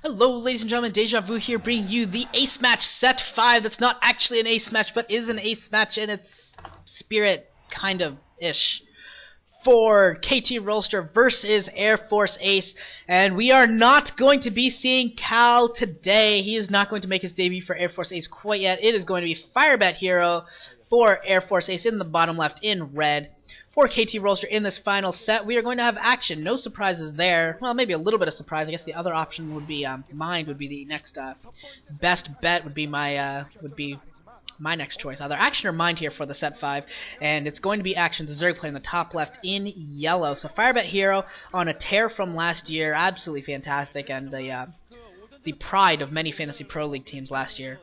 Hello, ladies and gentlemen, Deja Vu here, bringing you the Ace Match Set 5. That's not actually an Ace Match, but is an Ace Match in its spirit, kind of-ish. For KT Rolster versus Air Force Ace, and we are not going to be seeing Cal today. He is not going to make his debut for Air Force Ace quite yet. It is going to be Firebat Hero for Air Force Ace in the bottom left in red. For KT Rolster in this final set, we are going to have action. No surprises there. Well, maybe a little bit of surprise. I guess the other option would be Mind would be the next best bet. Would be my next choice. Either action or Mind here for the set 5, and it's going to be action. The Zerg playing the top left in yellow. So Firebat Hero on a tear from last year, absolutely fantastic, and the pride of many Fantasy Pro League teams last year.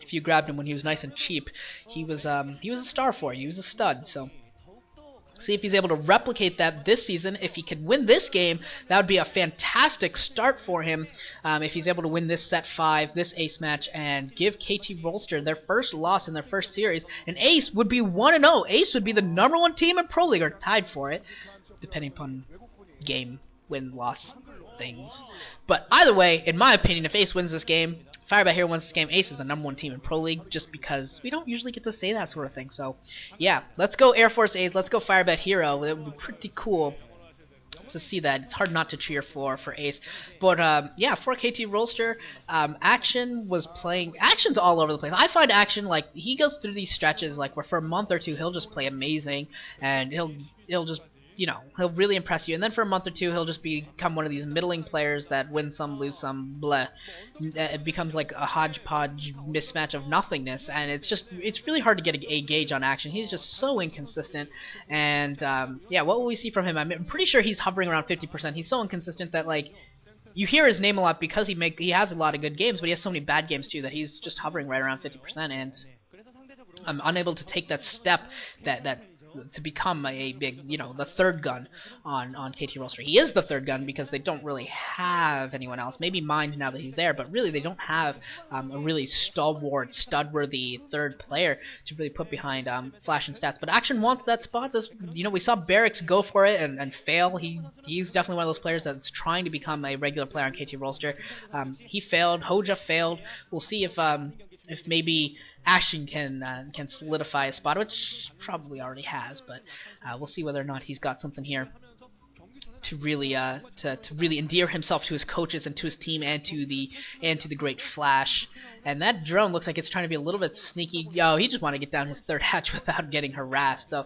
If you grabbed him when he was nice and cheap, he was a star for you. He was a stud. So see if he's able to replicate that this season. If he could win this game, that would be a fantastic start for him. If he's able to win this set 5, this Ace match, and give KT Rolster their first loss in their first series, and Ace would be 1-0. Ace would be the #1 team in Pro League, or tied for it, depending upon game win-loss things. But either way, in my opinion, if Ace wins this game, Firebat Hero wins this game, Ace is the #1 team in Pro League, just because we don't usually get to say that sort of thing. So, yeah, let's go Air Force Ace, let's go Firebat Hero. It would be pretty cool to see that. It's hard not to cheer for Ace. But, yeah, for KT Rolster, Action's all over the place. I find Action, like, he goes through these stretches, like, where for a month or two, he'll just play amazing, and he'll just, you know, he'll really impress you, and then for a month or two he'll just become one of these middling players that win some, lose some, bleh. It becomes like a hodgepodge mismatch of nothingness, and it's really hard to get a gauge on Action. He's just so inconsistent, and yeah, what will we see from him? I'm pretty sure he's hovering around 50%. He's so inconsistent that, like, you hear his name a lot because he has a lot of good games, but he has so many bad games too that he's just hovering right around 50%, and I'm unable to take that step to become a big, you know, the third gun on KT Rolster. He is the third gun because they don't really have anyone else. Maybe Mind now that he's there, but really they don't have a really stalwart, stud-worthy third player to really put behind Flash and Stats. But Action wants that spot. You know, we saw Barracks go for it and fail. He's definitely one of those players that's trying to become a regular player on KT Rolster. He failed. Hoja failed. We'll see if maybe Action can solidify a spot, which probably already has, but we'll see whether or not he's got something here to really to really endear himself to his coaches and to his team and to the great Flash. And that drone looks like it's trying to be a little bit sneaky. Yo, he just wanted to get down his third hatch without getting harassed. So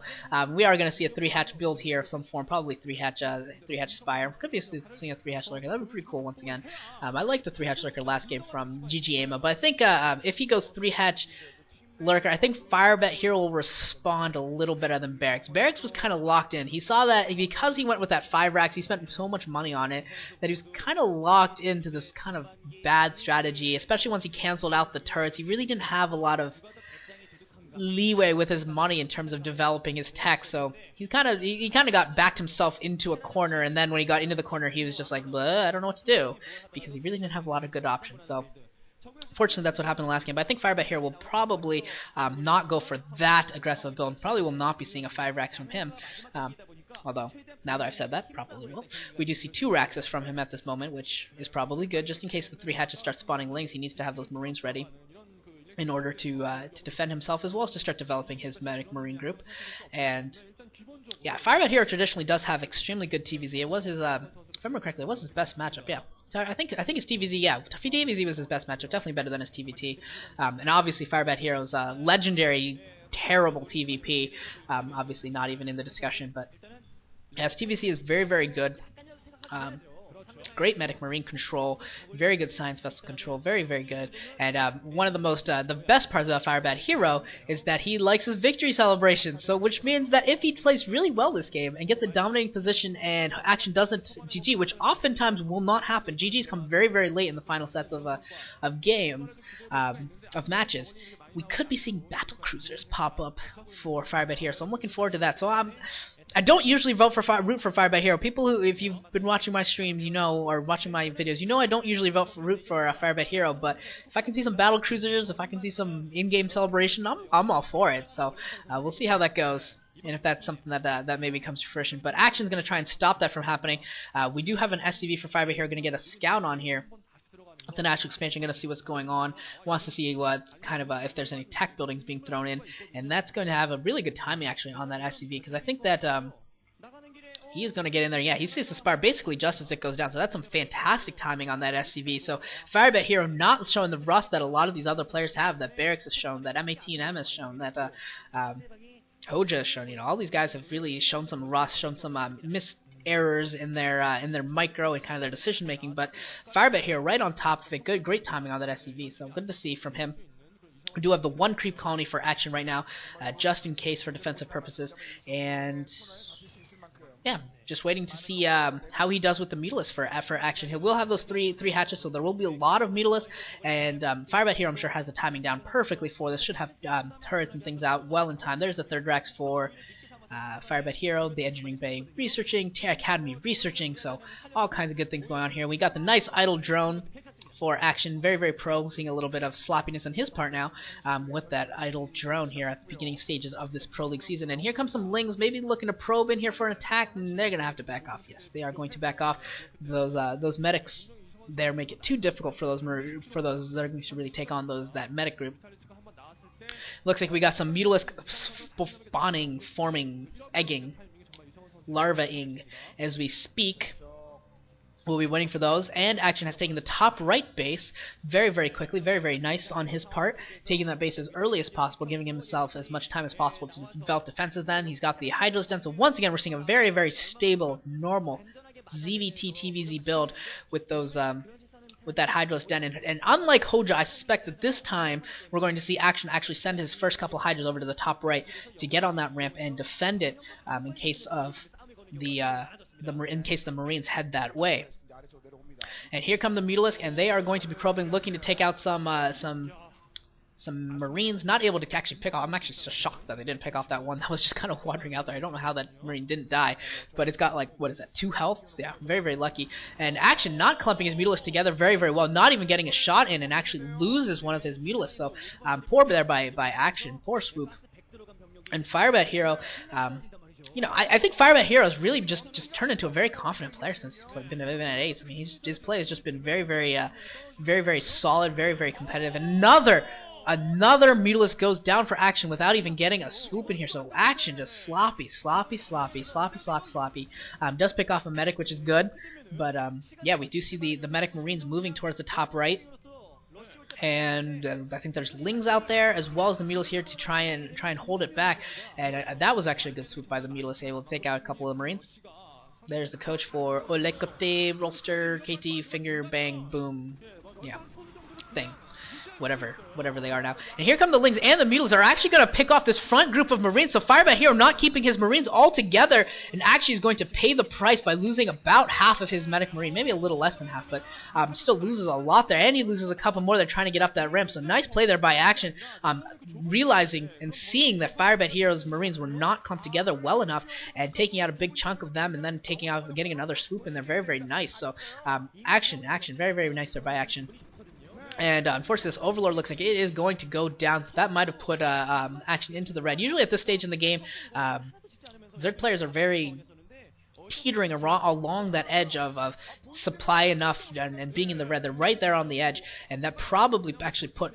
we are going to see a 3-hatch build here of some form, probably 3-hatch Spire. Could be seeing a 3-hatch Lurker. That would be pretty cool once again. I like the 3-hatch Lurker last game from GG Ama, but I think if he goes 3-hatch Lurker, I think Firebat Hero will respond a little better than Barracks. Barracks was kind of locked in. He saw that because he went with that 5 racks, he spent so much money on it that he was kind of locked into this kind of bad strategy, especially once he canceled out the turrets. He really didn't have a lot of leeway with his money in terms of developing his tech, so he kind of got backed himself into a corner, and then when he got into the corner he was just like, I don't know what to do, because he really didn't have a lot of good options. So fortunately, that's what happened in the last game, but I think Firebat Hero will probably not go for that aggressive build. Probably will not be seeing a 5 racks from him, although, now that I've said that, probably will. We do see 2 racks from him at this moment, which is probably good, just in case the 3 hatches start spawning lings. He needs to have those Marines ready in order to defend himself, as well as to start developing his medic Marine group. And yeah, Firebat Hero traditionally does have extremely good TVZ. It was his, if I remember correctly, it was his best matchup, yeah. So I think his TVZ, yeah, TVZ was his best matchup, definitely better than his TVT. And obviously Firebat Hero's legendary, terrible TVP, obviously not even in the discussion, but yes, TVC is very, very good. Great medic marine control, very good science vessel control, very, very good. And one of the best parts about Firebat Hero is that he likes his victory celebrations. So which means that if he plays really well this game and gets a dominating position and Action doesn't GG, which oftentimes will not happen. GG's come very, very late in the final sets of games, of matches. We could be seeing battle cruisers pop up for Firebat Hero, so I'm looking forward to that. So I don't usually root for Firebat Hero. People who, if you've been watching my streams, you know, or watching my videos, you know I don't usually root for Firebat Hero. But if I can see some battle cruisers, if I can see some in-game celebration, I'm all for it. So we'll see how that goes, and if that's something that maybe comes to fruition. But Action's going to try and stop that from happening. We do have an SCV for Firebat Hero, going to get a scout on here. with the natural expansion, going to see what's going on, wants to see what kind of if there's any tech buildings being thrown in, and that's going to have a really good timing actually on that SCV, because I think that he is going to get in there. Yeah, he sees the spire basically just as it goes down, so that's some fantastic timing on that SCV. So Firebat Hero not showing the rust that a lot of these other players have, that Barracks has shown, that MATM has shown, that Hoja has shown. You know, all these guys have really shown some rust, shown some missed errors in their micro and kind of their decision making. But Firebat Hero right on top of it, great timing on that SCV. So good to see from him. We do have the one creep colony for action right now, just in case for defensive purposes, and yeah, just waiting to see how he does with the Mutalisk for action. He will have those three hatches, so there will be a lot of Mutalisk, and Firebat here I'm sure has the timing down perfectly for this. Should have turrets and things out well in time. There's the third Drax for Firebat Hero, the Engineering Bay researching, Academy researching, so all kinds of good things going on here. We got the nice idle drone for action, very pro, seeing a little bit of sloppiness on his part now with that idle drone here at the beginning stages of this Pro League season. And here comes some Lings, maybe looking to probe in here for an attack, and they're going to have to back off. Yes, they are going to back off. Those medics there make it too difficult for those Zerglings to really take on that medic group. Looks like we got some Mutalisk spawning, forming, egging, larvaing as we speak. We'll be waiting for those, and Action has taken the top right base very quickly, very nice on his part, taking that base as early as possible, giving himself as much time as possible to develop defenses. Then he's got the Hydros Den, so once again we're seeing a very stable, normal ZVT TVZ build with those with that Hydros Den, and unlike Hoja, I suspect that this time we're going to see Action actually send his first couple Hydros over to the top right to get on that ramp and defend it in case of in case the Marines head that way. And here come the Mutalisk, and they are going to be probing, looking to take out some Marines. Not able to actually pick off. I'm actually so shocked that they didn't pick off that one that was just kind of wandering out there. I don't know how that Marine didn't die, but it's got like, what is that, 2 health? Yeah, very lucky. And Action not clumping his Mutalisk together very well, not even getting a shot in, and actually loses one of his Mutalisk. So poor there by Action, poor swoop. And Firebat Hero. You know, I think Firebat Hero has really just turned into a very confident player since he's been at Ace. I mean, his play has just been very solid, very competitive. Another Mutalisk goes down for Action without even getting a swoop in here. So Action just sloppy. Does pick off a medic, which is good, but yeah, we do see the medic Marines moving towards the top right. And I think there's Lings out there as well as the Mutalisk here to try and hold it back. And that was actually a good swoop by the Mutalisk, able to take out a couple of Marines. There's the coach for Olekote, Rolster, KT, Finger, Bang, Boom, yeah, thing. Whatever they are now. And here come the Lings, and the Mutalisk are actually going to pick off this front group of Marines. So Firebat Hero not keeping his Marines all together, and actually is going to pay the price by losing about half of his medic Marine. Maybe a little less than half, but still loses a lot there. And he loses a couple more. They're trying to get up that ramp. So nice play there by Action, realizing and seeing that Firebat Hero's Marines were not clumped together well enough, and taking out a big chunk of them, and then getting another swoop in there. Very nice. So Action, very nice there by Action. And unfortunately, this Overlord looks like it is going to go down. So that might have put Action into the red. Usually at this stage in the game, Zerg players are very teetering along that edge of supply enough and being in the red. They're right there on the edge, and that probably actually put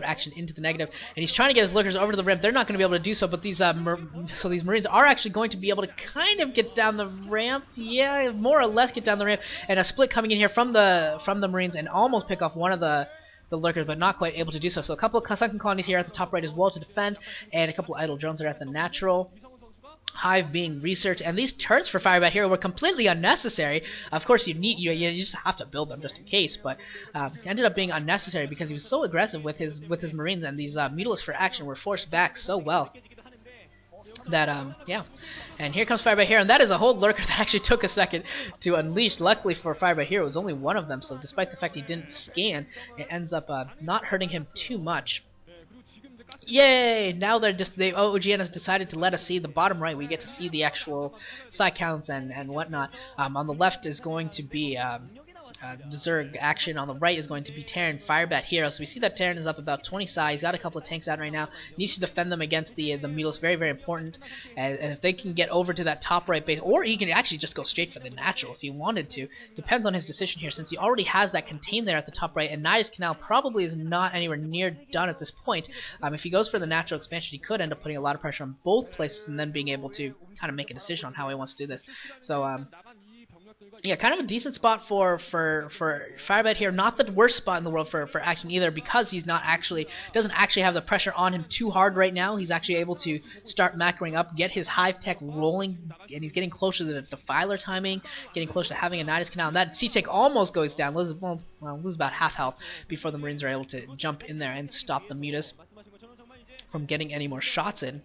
Action into the negative. And he's trying to get his lurkers over to the ramp. They're not going to be able to do so, but these Marines are actually going to be able to kind of get down the ramp. Yeah, more or less get down the ramp. And a split coming in here from the Marines, and almost pick off one of the lurkers, but not quite able to do so. So a couple of sunken colonies here at the top right as well to defend, and a couple of idle drones are at the natural. Hive being researched, and these turrets for Firebat Hero were completely unnecessary. Of course, you just have to build them just in case, but ended up being unnecessary because he was so aggressive with his Marines, and these Mutalisks for Action were forced back so well that yeah. And here comes Firebat Hero, and that is a whole lurker that actually took a second to unleash. Luckily for Firebat Hero, it was only one of them, so despite the fact he didn't scan, it ends up not hurting him too much. Yay! Now OGN has decided to let us see the bottom right. We get to see the actual side counts and whatnot. On the left is going to be the Zerg action on the right is going to be Terran Firebat Hero. So we see that Terran is up about 20 psi. He's got a couple of tanks out right now. Needs to defend them against the Mulos. Very, very important. And if they can get over to that top right base, or he can actually just go straight for the natural if he wanted to. Depends on his decision here, since he already has that contained there at the top right. And Nida's Canal probably is not anywhere near done at this point. If he goes for the natural expansion, he could end up putting a lot of pressure on both places and then being able to kind of make a decision on how he wants to do this. So, yeah, kind of a decent spot for Firebat here. Not the worst spot in the world for action either, because he's not actually doesn't actually have the pressure on him too hard right now. He's actually able to start macroing up, get his hive tech rolling, and he's getting closer to the defiler timing, getting closer to having a Nidus Canal. And that C-Tech almost goes down, loses about half health before the Marines are able to jump in there and stop the Mutas from getting any more shots in.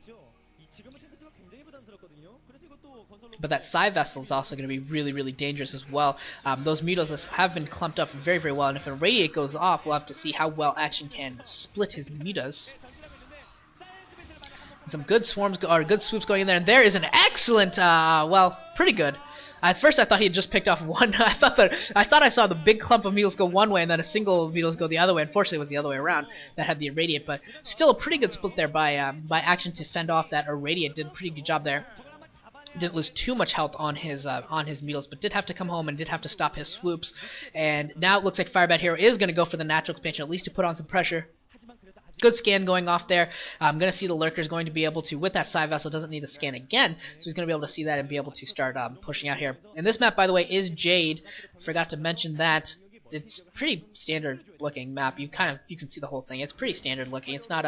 But that Psi Vessel is also going to be really, really dangerous as well. Those Mutos have been clumped up very, very well, and if a Radiate goes off, we'll have to see how well Action can split his Mutas. Some good swarms, or good swoops going in there, and there is an excellent, well, pretty good. At first I thought he had just picked off one. I thought I saw the big clump of Mutos go one way and then a single Mutos go the other way. Unfortunately, it was the other way around that had the Irradiate, but still a pretty good split there by Action to fend off that Irradiate. Did a pretty good job there. Didn't lose too much health on his Mutos, but did have to come home and did have to stop his swoops. And now it looks like Firebat Hero is going to go for the natural expansion, at least to put on some pressure. Good scan going off there. I'm going to see the Lurkers going to be able to, with that Psi Vessel, doesn't need to scan again, so he's going to be able to see that and be able to start pushing out here. And this map, by the way, is Jade. Forgot to mention that. It's pretty standard looking map. You can see the whole thing. It's pretty standard looking. It's not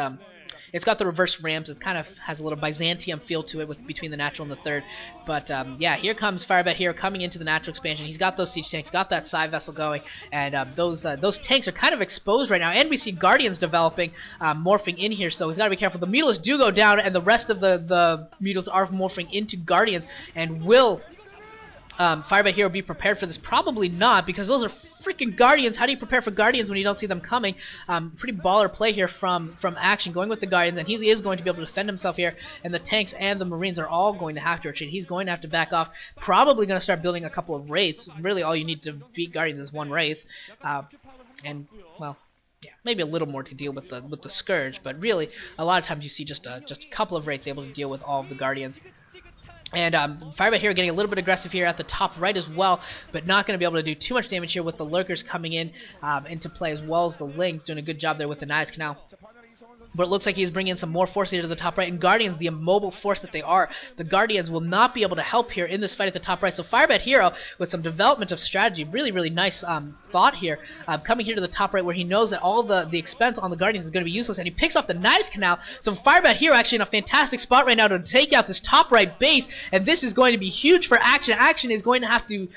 it's got the reverse ramps. It kind of has a little Byzantium feel to it between the natural and the third. But yeah, here comes Firebat Hero coming into the natural expansion. He's got those siege tanks, got that Psi Vessel going, and those tanks are kind of exposed right now. And we see Guardians developing, morphing in here, so he's got to be careful. The Mutos do go down, and the rest of the Mutos are morphing into Guardians. And will Firebat Hero be prepared for this? Probably not, because those are freaking Guardians. How do you prepare for Guardians when you don't see them coming? Pretty baller play here from Action, going with the Guardians, and he is going to be able to defend himself here, and the tanks and the Marines are all going to have to retreat. He's going to have to back off, probably going to start building a couple of Wraiths. Really all you need to beat Guardians is one Wraith, and, well, yeah, maybe a little more to deal with the Scourge, but really, a lot of times you see just a couple of Wraiths able to deal with all of the Guardians. And Firebat Hero getting a little bit aggressive here at the top right as well, but not going to be able to do too much damage here with the Lurkers coming in into play, as well as the Lings doing a good job there with the Nidus Canal. But it looks like he's bringing in some more force here to the top right. And Guardians, the immobile force that they are, the Guardians will not be able to help here in this fight at the top right. So Firebat Hero, with some development of strategy, really, really nice thought here, coming here to the top right where he knows that all the expense on the Guardians is going to be useless. And he picks off the Nidus Canal. So Firebat Hero actually in a fantastic spot right now to take out this top right base. And this is going to be huge for Action. Action is going to have to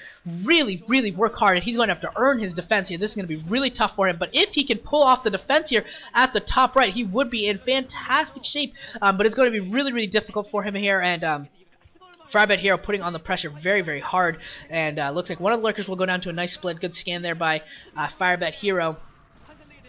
really, really work hard, and he's going to have to earn his defense here. This is going to be really tough for him, but if he can pull off the defense here at the top right, he would be in fantastic shape, but it's going to be really, really difficult for him here, and Firebat Hero putting on the pressure very, very hard, and looks like one of the Lurkers will go down to a nice split. Good scan there by Firebat Hero.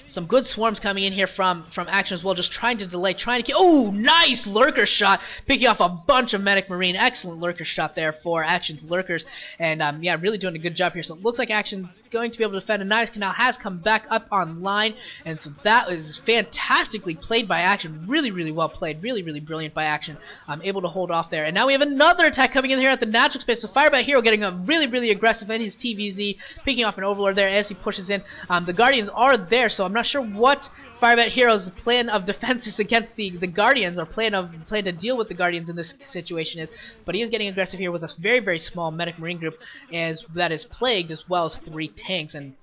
Some good swarms coming in here from Action as well, just trying to delay, trying to keep... Oh, nice Lurker shot! Picking off a bunch of Medic Marine. Excellent Lurker shot there for Action's Lurkers. And, yeah, really doing a good job here. So it looks like Action's going to be able to defend. And Nidus Canal has come back up online. And so that is fantastically played by Action. Really, really well played. Really, really brilliant by Action. Able to hold off there. And now we have another attack coming in here at the natural space. So Firebat Hero getting really, really aggressive in his TVZ. Picking off an Overlord there as he pushes in. The Guardians are there, so I'm not sure what Firebat Hero's plan of defense is against the Guardians, or plan to deal with the Guardians in this situation is, but he is getting aggressive here with a very, very small Medic Marine group that is plagued, as well as 3 tanks, and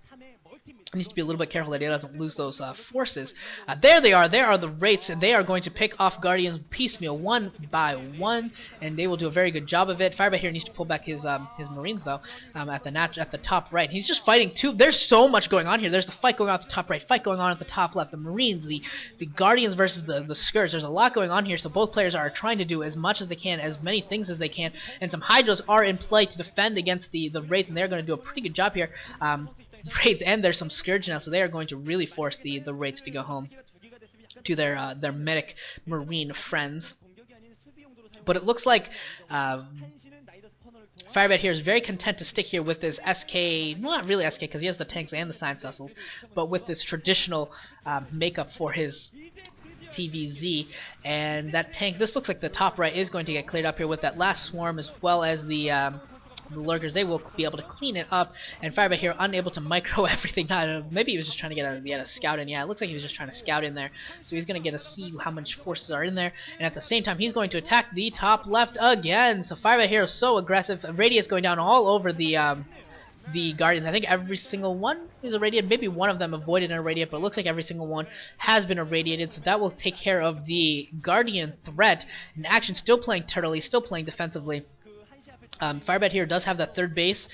needs to be a little bit careful that he doesn't lose those forces. There they are. There are the Wraiths, and they are going to pick off Guardians piecemeal, one by one, and they will do a very good job of it. Firebat here needs to pull back his Marines though at the top right. He's just fighting two. There's so much going on here. There's the fight going on at the top right, fight going on at the top left. The Marines, the Guardians versus the Scourge. There's a lot going on here. So both players are trying to do as much as they can, as many things as they can, and some Hydras are in play to defend against the Wraiths, and they're going to do a pretty good job here. Wraiths, and there's some Scourge now, so they are going to really force the Wraiths to go home to their Medic Marine friends. But it looks like Firebat here is very content to stick here with this SK, well, not really SK because he has the tanks and the science vessels, but with this traditional makeup for his TVZ. And that tank, this looks like the top right is going to get cleared up here with that last swarm, as well as the lurkers. They will be able to clean it up, and Firebat here unable to micro everything. Maybe he was just trying to get a scout in. Yeah, it looks like he was just trying to scout in there. So he's going to get to see how much forces are in there, and at the same time he's going to attack the top left again. So Firebat here is so aggressive. Radius going down all over the Guardians. I think every single one is irradiated. Maybe one of them avoided an irradiate, but it looks like every single one has been irradiated. So that will take care of the Guardian threat. And Action still playing turtley, still playing defensively. Firebat here does have that third base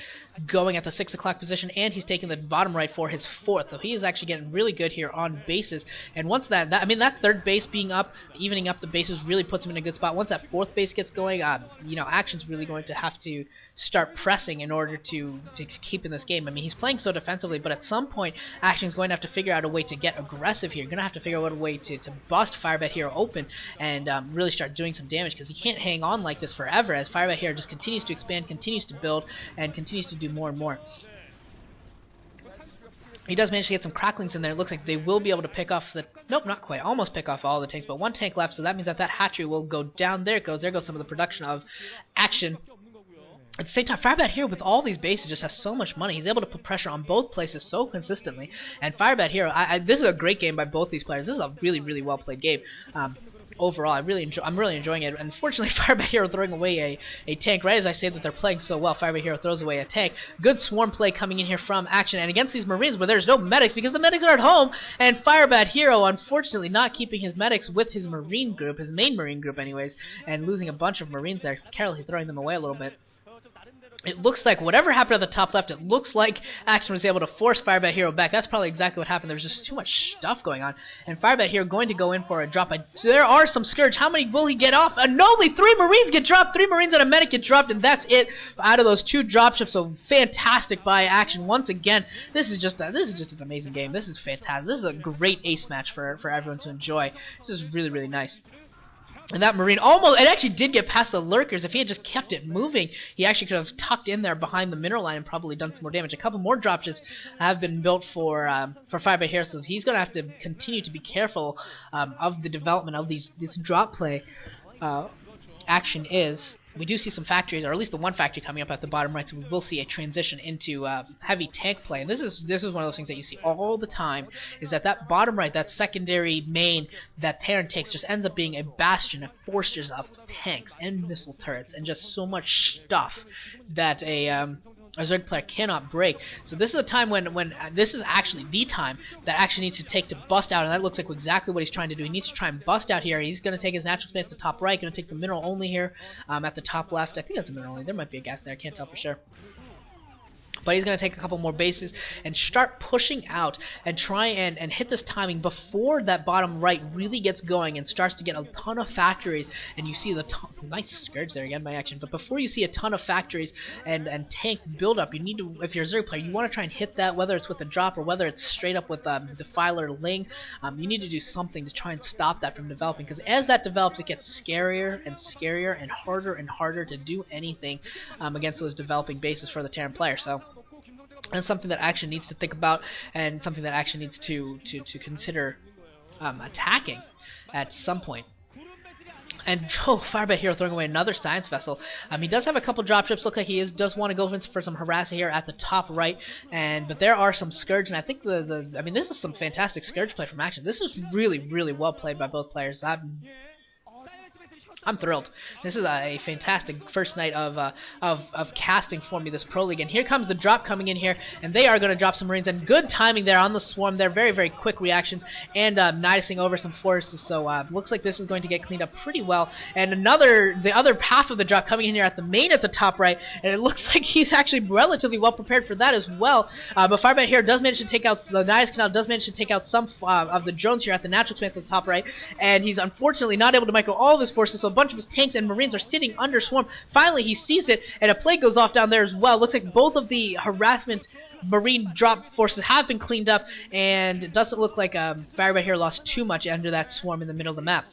going at the 6 o'clock position, and he's taking the bottom right for his fourth. So he is actually getting really good here on bases. And once that third base being up, evening up the bases, really puts him in a good spot. Once that fourth base gets going, Action's really going to have to start pressing in order to keep in this game. I mean, he's playing so defensively, but at some point, Action's going to have to figure out a way to get aggressive here. You're going to have to figure out a way to bust Firebat here open and really start doing some damage, because he can't hang on like this forever as Firebat here just continues to expand, continues to build, and continues to do more and more. He does manage to get some cracklings in there. It looks like they will be able to pick off the... Nope, not quite. Almost pick off all the tanks, but one tank left, so that means that hatchery will go down. There it goes. There goes some of the production of Action. At the same time, Firebat here with all these bases just has so much money. He's able to put pressure on both places so consistently. And Firebat here, this is a great game by both these players. This is a really, really well played game. Overall, I'm really enjoying it. Unfortunately, Firebat Hero throwing away a tank right as I say that they're playing so well. Firebat Hero throws away a tank. Good swarm play coming in here from Action, and against these Marines where there's no medics because the medics are at home, and Firebat Hero unfortunately not keeping his medics with his Marine group, his main Marine group anyways, and losing a bunch of Marines there, carelessly throwing them away a little bit. It looks like whatever happened at the top left, it looks like Action was able to force Firebat Hero back. That's probably exactly what happened. There was just too much stuff going on. And Firebat Hero going to go in for a drop. There are some Scourge. How many will he get off? And only 3 Marines get dropped. 3 Marines and a medic get dropped, and that's it out of those 2 dropships. So fantastic by Action once again. This is just an amazing game. This is fantastic. This is a great ace match for everyone to enjoy. This is really, really nice. And that Marine it actually did get past the lurkers. If he had just kept it moving, he actually could have tucked in there behind the mineral line and probably done some more damage. A couple more dropships have been built for Firebat here, so he's going to have to continue to be careful of the development of this drop play. Action is. We do see some factories, or at least the one factory coming up at the bottom right, so we will see a transition into heavy tank play. And this is one of those things that you see all the time, is that bottom right, that secondary main that Terran takes just ends up being a bastion of forces of tanks and missile turrets and just so much stuff that a Zerg player cannot break. So this is a time when this is actually the time that Action needs to take to bust out, and that looks like exactly what he's trying to do. He needs to try and bust out here. He's going to take his natural space to top right, going to take the mineral only here at the top left. I think that's a mineral only. There might be a gas there. I can't tell for sure. But he's going to take a couple more bases and start pushing out and try and hit this timing before that bottom right really gets going and starts to get a ton of factories. And you see the nice Scourge there again by Action. But before you see a ton of factories and tank buildup, you need to, if you're a Zerg player, you want to try and hit that, whether it's with a drop or whether it's straight up with Defiler Ling. You need to do something to try and stop that from developing, because as that develops, it gets scarier and scarier and harder to do anything against those developing bases for the Terran player. So that's something that Action needs to think about, and something that Action needs to consider attacking at some point. And Firebat Hero throwing away another science vessel. He does have a couple dropships. Look like he does want to go for some harass here at the top right, but there are some Scourge, and I think this is some fantastic Scourge play from Action. This is really, really well played by both players. I'm thrilled. This is a fantastic first night of casting for me, this Pro League. And here comes the drop coming in here, and they are going to drop some Marines. And good timing there on the swarm there. Very, very quick reaction, and nicing over some forces. So looks like this is going to get cleaned up pretty well. And the other half of the drop coming in here at the main at the top right, and it looks like he's actually relatively well prepared for that as well. But Firebat here does manage to take out the Nidus Canal, does manage to take out some of the drones here at the natural space at the top right, and he's unfortunately not able to micro all of his forces. So a bunch of his tanks and Marines are sitting under swarm. Finally, he sees it, and a plague goes off down there as well. Looks like both of the harassment Marine drop forces have been cleaned up, and it doesn't look like Firebat here lost too much under that swarm in the middle of the map.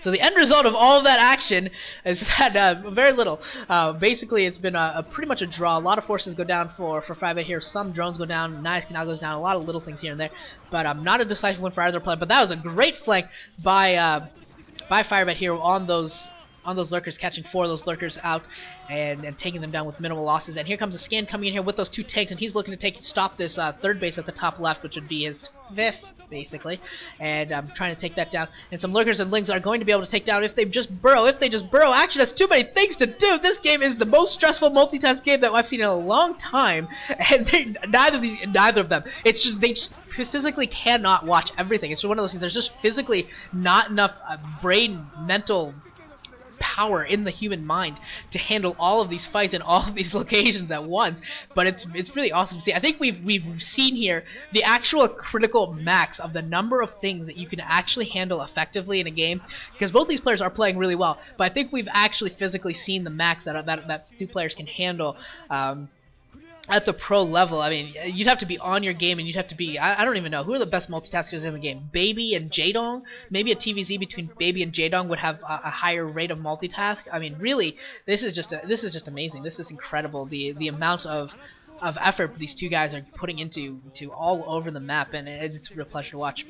So the end result of all of that action is that very little. Basically, it's been pretty much a draw. A lot of forces go down for Firebait here. Some drones go down. Nice Canal goes down. A lot of little things here and there. But not a decisive win for either player. But that was a great flank by Firebait here on those lurkers, catching 4 of those lurkers out and taking them down with minimal losses. And here comes a scan coming in here with those 2 tanks, and he's looking to stop this 3rd base at the top left, which would be his 5th, basically. And I'm trying to take that down. And some lurkers and lings are going to be able to take down if they just burrow. Actually, that's too many things to do. This game is the most stressful multitask game that I've seen in a long time, and neither of them. It's just they just physically cannot watch everything. It's one of those things. There's just physically not enough brain mental power in the human mind to handle all of these fights in all of these locations at once. But it's really awesome to see. I think we've seen here the actual critical max of the number of things that you can actually handle effectively in a game, because both these players are playing really well, but I think we've actually physically seen the max that 2 players can handle at the pro level. I mean, you'd have to be on your game, and you'd have to be, I don't even know, who are the best multitaskers in the game? Baby and Jadong? Maybe a TVZ between Baby and Jadong would have a higher rate of multitask. I mean, really, this is just amazing. This is incredible. The amount of effort these 2 guys are putting into all over the map, and it's a real pleasure to watch.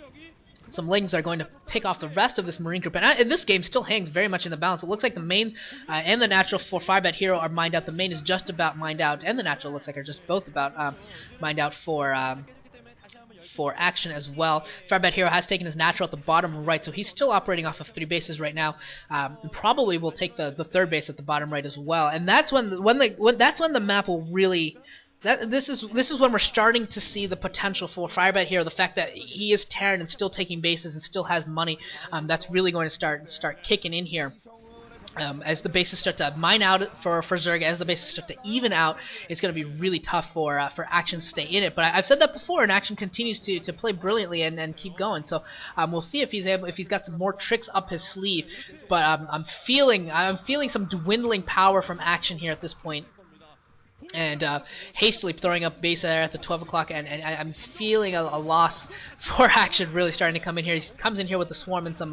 Some lings are going to pick off the rest of this Marine group, and this game still hangs very much in the balance. It looks like the main and the natural for Firebait Hero are mined out. The main is just about mined out, and the natural looks like are just both about mined out for action as well. Firebait Hero has taken his natural at the bottom right, so he's still operating off of 3 bases right now. And probably will take the 3rd base at the bottom right as well. And that's when the map will really. This is when we're starting to see the potential for Firebait here. The fact that he is Terran and still taking bases and still has money. That's really going to start kicking in here. As the bases start to mine out for Zerg, as the bases start to even out, it's going to be really tough for Action to stay in it. But I've said that before, and Action continues to play brilliantly and keep going. So we'll see if he's got some more tricks up his sleeve. But I'm feeling some dwindling power from Action here at this point. And hastily throwing up base there at the 12 o'clock, and I'm feeling a loss for Action really starting to come in here. He comes in here with the swarm and some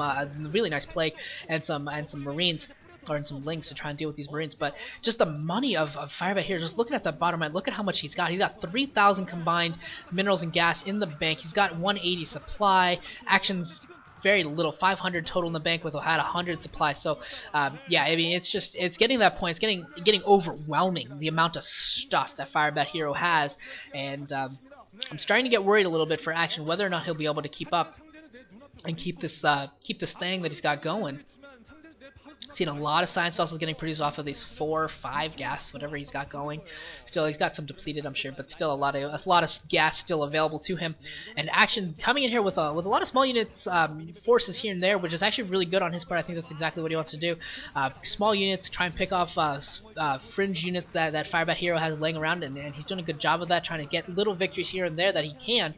really nice plague and some Marines, or some links to try and deal with these Marines. But just the money of Firebait here, just looking at the bottom right, look at how much he's got. He's got 3,000 combined minerals and gas in the bank. He's got 180 supply. Action's very little, 500 total in the bank with had 100 supply. So yeah, I mean, it's getting to that point. It's getting overwhelming, the amount of stuff that Firebait Hero has, and I'm starting to get worried a little bit for Action whether or not he'll be able to keep up and keep this thing that he's got going. Seen a lot of science vessels getting produced off of these 4 or 5 gas, whatever he's got going. Still, he's got some depleted, I'm sure, but still a lot of gas still available to him. And Action coming in here with a lot of small units, forces here and there, which is actually really good on his part. I think that's exactly what he wants to do. Small units, try and pick off fringe units that Firebait Hero has laying around, and he's doing a good job of that, trying to get little victories here and there that he can.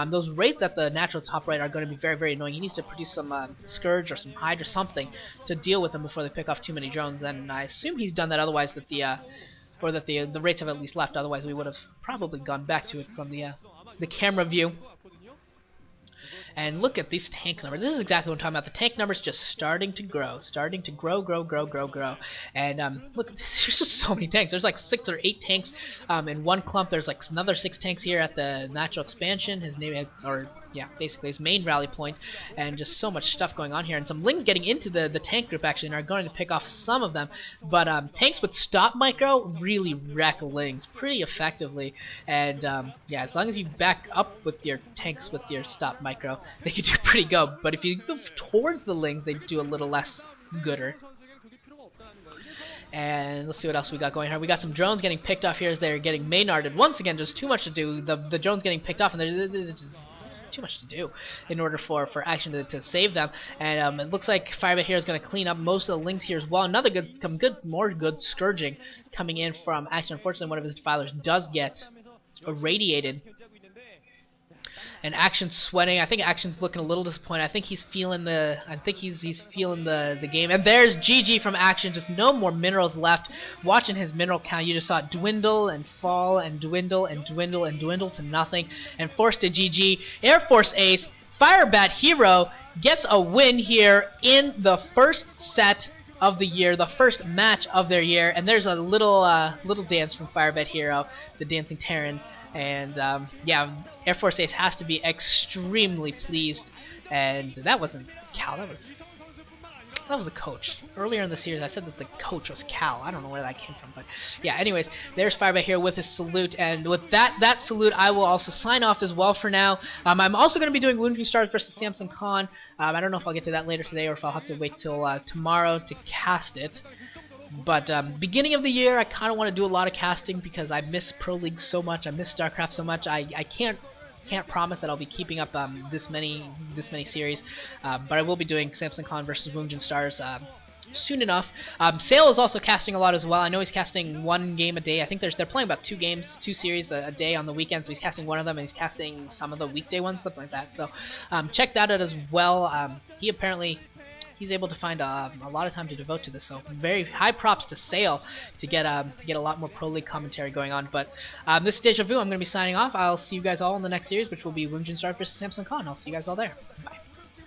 Those rates at the natural top right are going to be very, very annoying. He needs to produce some Scourge or some Hydra or something to deal with them before they pick off too many drones, and I assume he's done that, otherwise that the rates have at least left, otherwise we would have probably gone back to it from the camera view. And look at these tank numbers. This is exactly what I'm talking about. The tank numbers just starting to grow. And look, there's just so many tanks. There's like 6 or 8 tanks in one clump. There's like another 6 tanks here at the natural expansion. His name, or yeah, basically his main rally point, and just so much stuff going on here. And some lings getting into the tank group actually, and are going to pick off some of them. But tanks with stop micro really wreck lings pretty effectively. And yeah, as long as you back up with your tanks with your stop micro, they can do pretty good. But if you move towards the lings, they do a little less gooder. And let's see what else we got going here. We got some drones getting picked off here as they're getting Maynarded. Once again, just too much to do. The drones getting picked off, and there's just too much to do in order for Action to save them. And it looks like Firebait here is going to clean up most of the links here as well. Another more good Scourging coming in from Action. Unfortunately, one of his defilers does get irradiated. And Action's sweating. I think Action's looking a little disappointed. I think he's feeling the game. And there's GG from Action. Just no more minerals left. Watching his mineral count, you just saw it dwindle and fall and dwindle and dwindle and dwindle to nothing. And forced to GG. Air Force Ace. Firebait Hero gets a win here in the first set of the year, the first match of their year, and there's a little little dance from Firebed Hero, the dancing Terran, and yeah, Air Force Ace has to be extremely pleased. And that wasn't Cal, that was the coach. Earlier in the series, I said that the coach was Cal. I don't know where that came from, but yeah. Anyways, there's Firebed here with his salute, and with that salute, I will also sign off as well for now. I'm also going to be doing Wounding Stars versus Samson Khan. I don't know if I'll get to that later today or if I'll have to wait till tomorrow to cast it. But beginning of the year, I kind of want to do a lot of casting because I miss Pro League so much. I miss StarCraft so much. I can't promise that I'll be keeping up this many series, but I will be doing Samson Khan versus Wounding Stars soon enough. Sale is also casting a lot as well. I know he's casting one game a day. I think they're playing about two series a day on the weekends. So he's casting one of them, and he's casting some of the weekday ones, something like that. So check that out as well. He's able to find a lot of time to devote to this, so very high props to Sale to get a lot more Pro League commentary going on. But this is Deja Vu. I'm going to be signing off. I'll see you guys all in the next series, which will be Wounding Stars versus Samson Khan. I'll see you guys all there. Bye.